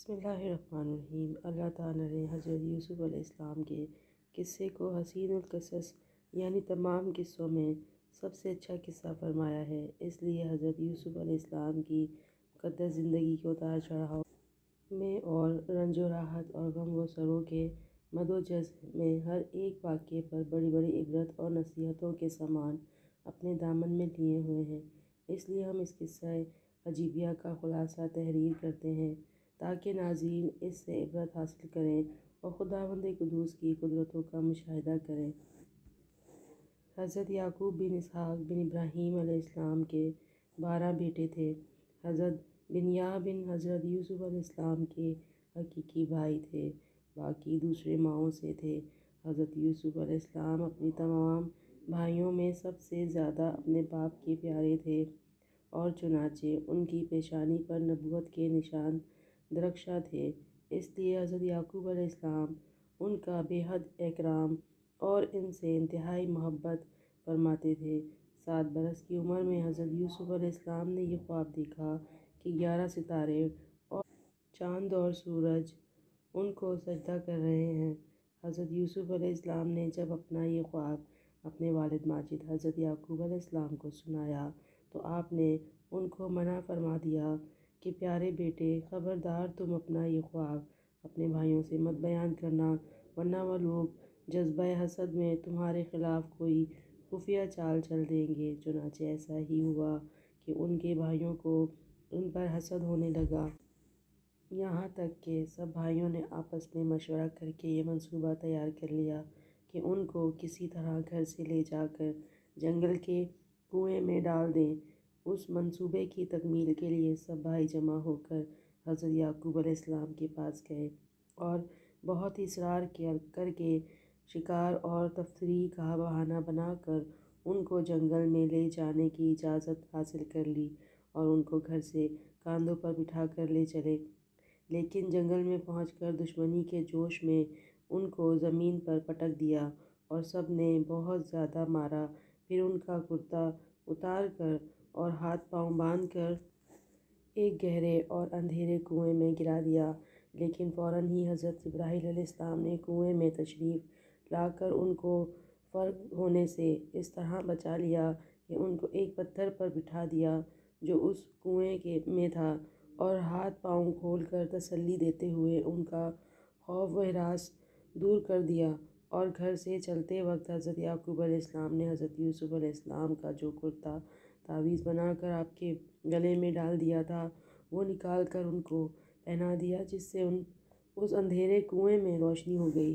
بسم اللہ الرحمن الرحیم۔ اللہ تعالیٰ نے حضرت یوسف علیہ السلام کے قصے کو حسین القصص یعنی تمام قصوں میں سب سے اچھا قصہ فرمایا ہے۔ اس لیے حضرت یوسف علیہ السلام کی مقدس زندگی کے اتار چڑھاؤ میں اور رنج و راحت اور غم و سرور کے مد و جزر میں ہر ایک واقعے پر بڑی بڑی عبرت اور نصیحتوں کے سامان اپنے دامن میں لیے ہوئے ہیں۔ اس لیے ہم اس قصہ عجیبیہ کا خلاصہ تحریر کرتے ہیں تاکہ ناظرین اس سے عبرت حاصل کریں اور خداوند قدوس کی قدرتوں کا مشاہدہ کریں۔ حضرت یعقوب بن اسحاق بن ابراہیم علیہ السلام کے 12 بیٹے تھے۔ حضرت بنیامین حضرت یوسف علیہ السلام کے حقیقی بھائی تھے، باقی دوسرے ماؤں سے تھے۔ حضرت یوسف علیہ السلام اپنی تمام بھائیوں میں سب سے زیادہ اپنے باپ کے پیارے تھے اور چنانچہ ان کی پیشانی پر نبوت کے نشان درخشاں تھے۔ اس لیے حضرت یعقوب علیہ السلام ان کا بے حد اکرام اور ان سے انتہائی محبت فرماتے تھے۔ 7 برس کی عمر میں حضرت یوسف علیہ السلام نے یہ خواب دیکھا کہ 11 ستارے اور چاند اور سورج ان کو سجدہ کر رہے ہیں۔ حضرت یوسف علیہ السلام نے جب اپنا یہ خواب اپنے والد ماجد حضرت یعقوب علیہ السلام کو سنایا تو آپ نے ان کو منع فرما دیا کہ پیارے بیٹے، خبردار تم اپنا یہ خواب اپنے بھائیوں سے مت بیان کرنا، ورنہ وہ لوگ جذبہ حسد میں تمہارے خلاف کوئی خفیہ چال چل دیں گے۔ چنانچہ ایسا ہی ہوا کہ ان کے بھائیوں کو ان پر حسد ہونے لگا، یہاں تک کہ سب بھائیوں نے آپس میں مشورہ کر کے یہ منصوبہ تیار کر لیا کہ ان کو کسی طرح گھر سے لے جا کر جنگل کے کنویں میں ڈال دیں۔ اس منصوبے کی تکمیل کے لیے سب بھائی جمع ہو کر حضرت یعقوب علیہ السلام کے پاس گئے اور بہت ہی اصرار کر کے شکار اور تفریح کا بہانہ بنا کر ان کو جنگل میں لے جانے کی اجازت حاصل کر لی اور ان کو گھر سے کاندھوں پر بٹھا کر لے چلے۔ لیکن جنگل میں پہنچ کر دشمنی کے جوش میں ان کو زمین پر پٹک دیا اور سب نے بہت زیادہ مارا۔ پھر ان کا کرتا اتار کر اور ہاتھ پاؤں باندھ کر ایک گہرے اور اندھیرے کنویں میں گرا دیا۔ لیکن فوراً ہی حضرت جبرائیل علیہ السلام نے کنویں میں تشریف لا کر ان کو غرق ہونے سے اس طرح بچا لیا کہ ان کو ایک پتھر پر بٹھا دیا جو اس کنویں میں تھا اور ہاتھ پاؤں کھول کر تسلی دیتے ہوئے ان کا خوف و ہراس دور کر دیا۔ اور گھر سے چلتے وقت حضرت یعقوب علیہ السلام نے حضرت یوسف علیہ السلام کا جو کرتا تعویذ بنا کر آپ کے گلے میں ڈال دیا تھا وہ نکال کر ان کو پہنا دیا، جس سے اس اندھیرے کنویں میں روشنی ہو گئی۔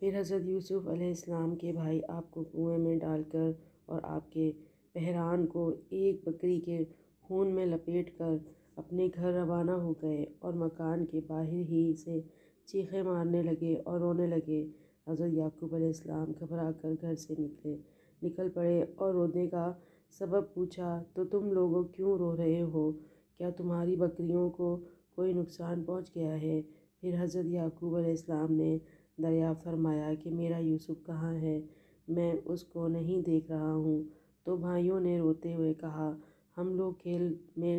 پھر حضرت یوسف علیہ السلام کے بھائی آپ کو کنویں میں ڈال کر اور آپ کے پہران کو ایک بکری کے خون میں لپیٹ کر اپنے گھر روانہ ہو گئے اور مکان کے باہر ہی سے چیخیں مارنے لگے اور رونے لگے۔ حضرت یعقوب علیہ السلام گھبرا کر گھر سے نکل پڑے اور رونے کا سبب پوچھا تو تم لوگ کیوں رو رہے ہو؟ کیا تمہاری بکریوں کو کوئی نقصان پہنچ گیا ہے؟ پھر حضرت یعقوب علیہ السلام نے دریافت فرمایا کہ میرا یوسف کہاں ہے؟ میں اس کو نہیں دیکھ رہا ہوں۔ تو بھائیوں نے روتے ہوئے کہا، ہم لوگ کھیل میں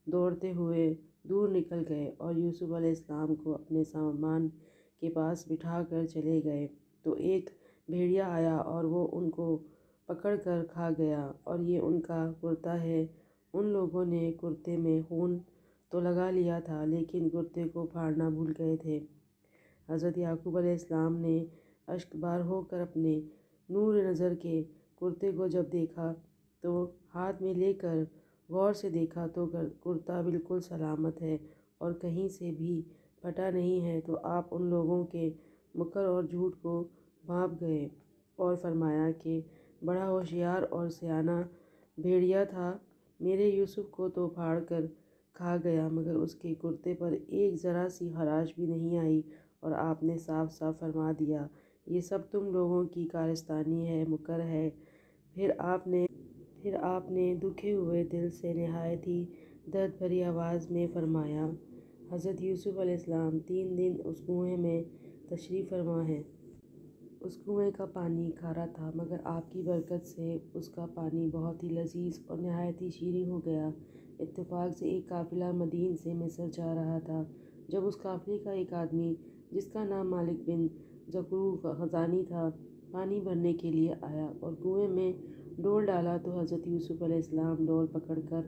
دوڑتے ہوئے دور نکل گئے اور یوسف علیہ السلام کو اپنے سامان کے پاس بٹھا کر چلے گئے تو ایک بھیڑیا آیا اور وہ ان کو پکڑ کر کھا گیا، اور یہ ان کا کرتا ہے۔ ان لوگوں نے کرتے میں خون تو لگا لیا تھا لیکن کرتے کو پھاڑنا بھول گئے تھے۔ حضرت یعقوب علیہ السلام نے اشک بار ہو کر اپنے نور نظر کے کرتے کو جب دیکھا تو ہاتھ میں لے کر غور سے دیکھا تو کرتا بالکل سلامت ہے اور کہیں سے بھی پھٹا نہیں ہے۔ تو آپ ان لوگوں کے مکر اور جھوٹ کو بھانپ گئے اور فرمایا کہ بڑا ہوشیار اور سیانہ بھیڑیا تھا، میرے یوسف کو تو پھاڑ کر کھا گیا مگر اس کے کرتے پر ایک ذرا سی خراش بھی نہیں آئی۔ اور آپ نے صاف صاف فرما دیا، یہ سب تم لوگوں کی کارستانی ہے، مکر ہے۔ پھر آپ نے دکھے ہوئے دل سے نہایت ہی درد بھری آواز میں فرمایا، حضرت یوسف علیہ السلام 3 دن اس کنویں میں تشریف فرما ہیں۔ اس کنویں کا پانی کھارا تھا مگر آپ کی برکت سے اس کا پانی بہت ہی لذیذ اور نہایت ہی شیریں ہو گیا۔ اتفاق سے ایک قافلہ مدین سے مصر جا رہا تھا۔ جب اس قافلے کا ایک آدمی جس کا نام مالک بن زکور خزانی تھا پانی بھرنے کے لیے آیا اور کنویں میں ڈول ڈالا تو حضرت یوسف علیہ السلام ڈول پکڑ کر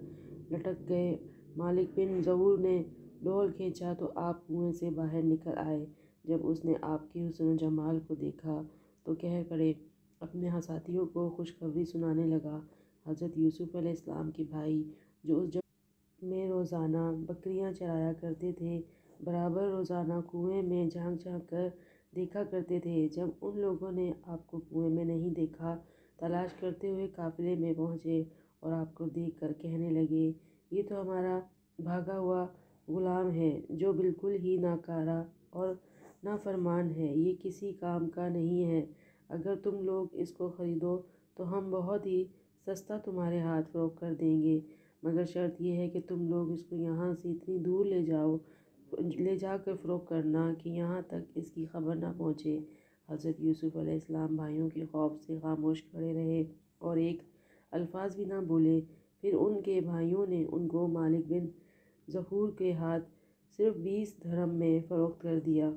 لٹک گئے۔ مالک بن زکور نے ڈول کھینچا تو آپ کنویں سے باہر نکل آئے۔ جب اس نے آپ کے حسن و جمال کو دیکھا تو کہہ کھڑے اپنے ساتھیوں کو خوشخبری سنانے لگا۔ حضرت یوسف علیہ السلام کے بھائی جو اس جنگل میں روزانہ بکریاں چرایا کرتے تھے برابر روزانہ کنویں میں جھانک جھانک کر دیکھا کرتے تھے۔ جب ان لوگوں نے آپ کو کنویں میں نہیں دیکھا تلاش کرتے ہوئے قافلے میں پہنچے اور آپ کو دیکھ کر کہنے لگے یہ تو ہمارا بھاگا ہوا غلام ہے جو بالکل ہی ناکارہ اور نافرمان ہے، یہ کسی کام کا نہیں ہے۔ اگر تم لوگ اس کو خریدو تو ہم بہت ہی سستا تمہارے ہاتھ فروخت کر دیں گے، مگر شرط یہ ہے کہ تم لوگ اس کو یہاں سے اتنی دور لے جا کر فروخت کرنا کہ یہاں تک اس کی خبر نہ پہنچے۔ حضرت یوسف علیہ السلام بھائیوں کے خوف سے خاموش کھڑے رہے اور ایک الفاظ بھی نہ بولے۔ پھر ان کے بھائیوں نے ان کو مالک بن زکور کے ہاتھ صرف 20 درہم میں فروخت کر دیا۔